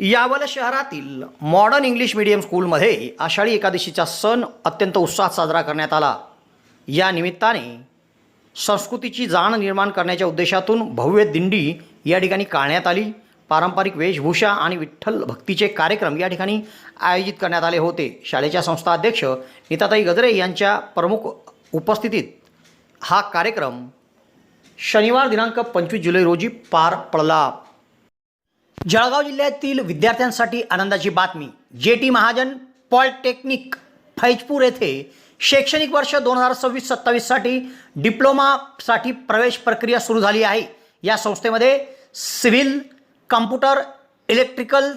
यावल शहरातील modern English medium स्कूलमध्ये आषाढी एकादशीचा सण अत्यंत उत्साहात साजरा करण्यात आला। या निमित्ताने संस्कृतीची जाण निर्माण करण्याच्या उद्देशातून भव्य दिंडी या ठिकाणी काढण्यात आली। पारंपरिक वेशभूषा आणि विठ्ठल भक्तीचे कार्यक्रम या ठिकाणी आयोजित करण्यात आले होते। शाळेच्या संस्था अध्यक्ष नीताताई गजरे यांच्या प्रमुख उपस्थितीत हा कार्यक्रम शनिवार दिनांक 25 जुलै रोजी पार पडला। जळगाव जिल्ह्यातील विद्यार्थ्यांसाठी आनंदाची बातमी। जेटी महाजन पॉलिटेक्निक फैजपूर येथे शैक्षणिक वर्ष 2026-27 साठी डिप्लोमासाठी प्रवेश प्रक्रिया सुरू झाली आहे। या संस्थेमध्ये civil, computer, electrical,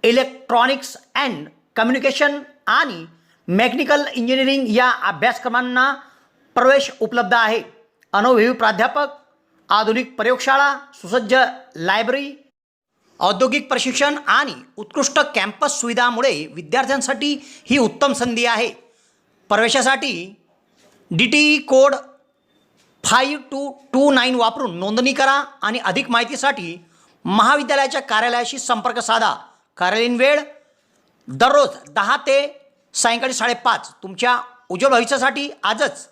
electronics and communication आणि मेकॅनिकल इंजिनिअरिंग या अभ्यासक्रमांना प्रवेश उपलब्ध आहे। अनुभवी प्राध्यापक, आधुनिक प्रयोगशाळा, सुसज्ज लायब्ररी, औद्योगिक प्रशिक्षण आणि उत्कृष्ट कॅम्पस सुविधांमुळे विद्यार्थ्यांसाठी ही उत्तम संधी आहे। प्रवेशासाठी DTE कोड 5229 वापरून नोंदणी करा आणि अधिक माहितीसाठी महाविद्यालयाच्या कार्यालयाशी संपर्क साधा। कार्यालयीन वेळ दररोज 10 ते सायंकाळी 5:30। तुमच्या उज्ज्वल भविष्यासाठी आजच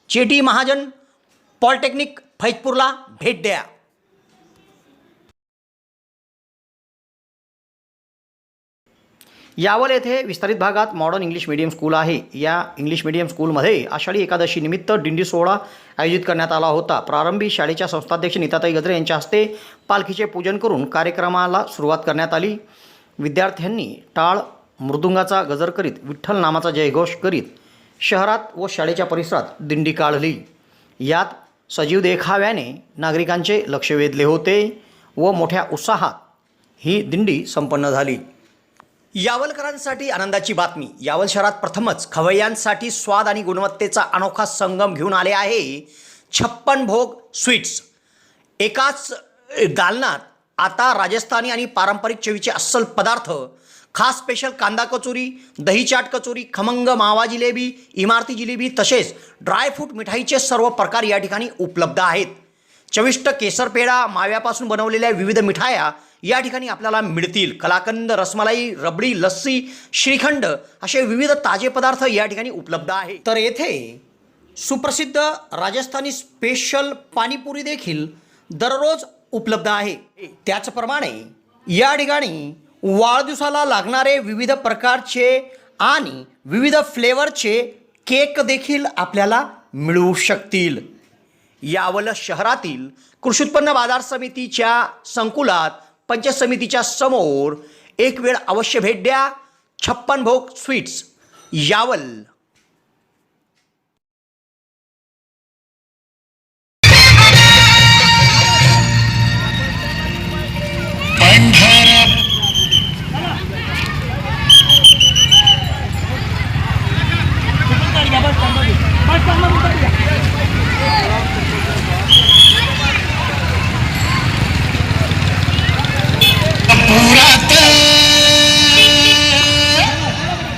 जेटी महाजन पॉलिटेक्निक फैजपूरला भेट द्या। यावल येथे विस्तारित भागात मॉडर्न इंग्लिश मीडियम स्कूल आहे। या इंग्लिश मीडियम स्कूलमध्ये आषाढी एकादशी निमित्त दिंडी सोहळा आयोजित करण्यात आला होता। प्रारंभी शाळेच्या संस्थाध्यक्ष नीताताई गजरे यांच्या हस्ते पालखीचे पूजन करून कार्यक्रमाला सुरुवात करण्यात आली। विद्यार्थ्यांनी टाळ मृदुंगाचा गजर करीत विठ्ठल नामाचा जयघोष करीत शहरात व शाळेच्या परिसरात दिंडी काढली। यात सजीव देखाव्याने नागरिकांचे लक्ष वेधले होते व मोठ्या उत्साहात ही दिंडी संपन्न झाली। यावलकरांसाठी आनंदाची बातमी। यावल शहरात प्रथमच खवय्यांसाठी स्वाद आणि गुणवत्तेचा अनोखा संगम घेऊन आले आहे 56 भोग स्वीट्स। एकाच दालनात आता राजस्थानी आणि पारंपरिक चवीचे अस्सल पदार्थ, खास स्पेशल कांदा कचोरी, दही चाट कचोरी, खमंग मावा जिलेबी, इमारती जिलेबी तसेच ड्रायफ्रूट मिठाईचे सर्व प्रकार या ठिकाणी उपलब्ध आहेत। चविष्ट केसर पेढा, माव्यापासून बनवलेल्या विविध मिठाया या ठिकाणी आपल्याला मिळतील। कलाकंद, रसमलाई, रबडी, लस्सी, श्रीखंड असे विविध ताजे पदार्थ या ठिकाणी उपलब्ध आहेत। तर येथे सुप्रसिद्ध राजस्थानी स्पेशल पाणीपुरी देखील दररोज उपलब्ध आहे। त्याचप्रमाणे या ठिकाणी वाढदिवसाला लागणारे विविध प्रकारचे आणि विविध फ्लेवरचे केक देखील आपल्याला मिळू शकतील। यावल शहरातील कृषी उत्पन्न बाजार समितीच्या संकुलात पंचायत समितीच्या समोर एक वेळ अवश्य भेट द्या। 56 भोग स्वीट्स, यावल।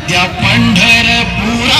त्या पंढरपुरात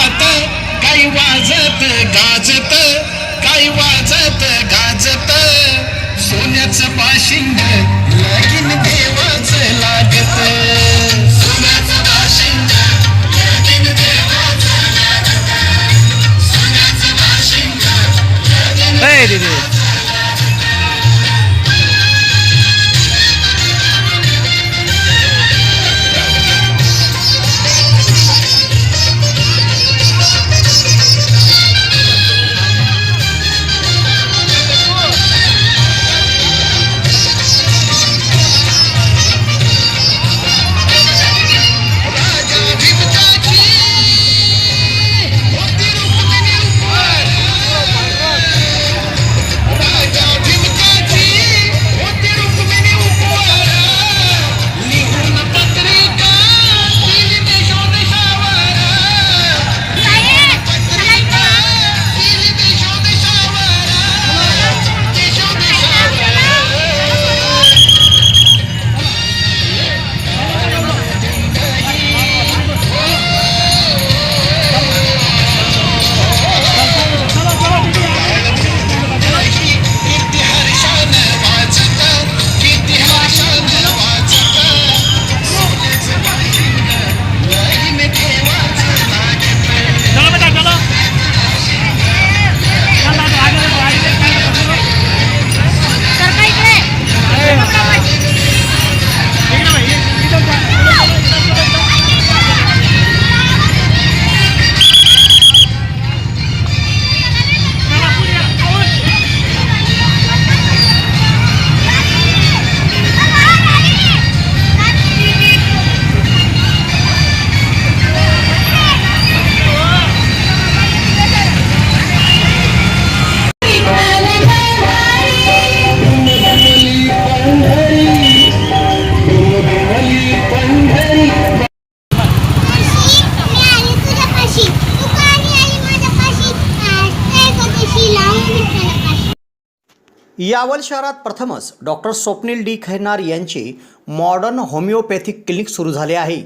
यावल शहरात प्रथमच डॉक्टर स्वप्नील डी खैरनार यांचे मॉडर्न होमिओपॅथिक क्लिनिक सुरू झाले आहे.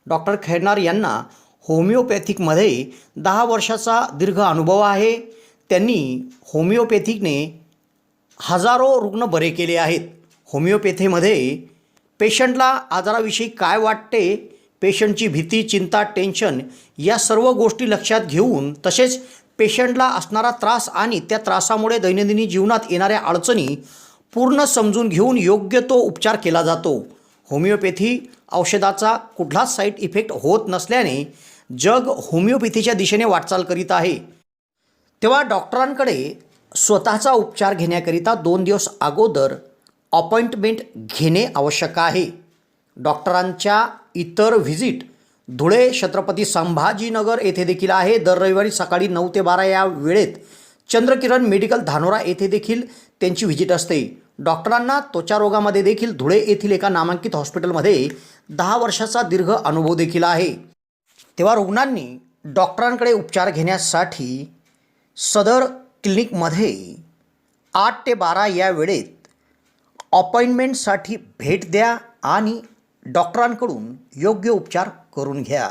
डॉक्टर खैरनार यांना होमिओपॅथिकमध्ये 10 वर्षाचा दीर्घ अनुभव आहे. त्यांनी होमिओपॅथिकने हजारो रुग्ण बरे केले आहेत. होमिओपॅथीमध्ये पेशंटला आजाराविषयी काय वाटते, पेशंटची भीती, चिंता, टेन्शन या सर्व गोष्टी लक्षात घेऊन, तसेच पेशंटला असणारा त्रास आणि त्या त्रासामुळे दैनंदिन जीवनात येणाऱ्या अडचणी पूर्ण समजून घेऊन योग्य तो उपचार केला जातो. होमिओपॅथी औषधाचा कुठलाच साईड इफेक्ट होत नसल्याने जग होमिओपॅथीच्या दिशेने वाटचाल करीत आहे. तेव्हा डॉक्टरांकडे स्वतःचा उपचार घेण्याकरिता 2 दिवस अगोदर अपॉइंटमेंट घेणे आवश्यक आहे. डॉक्टरांच्या इतर व्हिजिट धुळे, छत्रपती संभाजीनगर येथे देखील आहे. दर रविवारी सकाळी 9 ते 12 या वेळेत चंद्रकिरण मेडिकल धानोरा येथे देखील त्यांची व्हिजिट असते. डॉक्टरांना त्वचा रोगामध्ये देखील धुळे येथील एका नामांकित हॉस्पिटलमध्ये 10 वर्षाचा दीर्घ अनुभव देखील आहे. तेव्हा रुग्णांनी डॉक्टरांकडे उपचार घेण्यासाठी सदर क्लिनिकमध्ये 8 ते 12 या वेळेत अपॉइंटमेंटसाठी भेट द्या आणि डॉक्टरांकडून योग्य उपचार करून घ्या.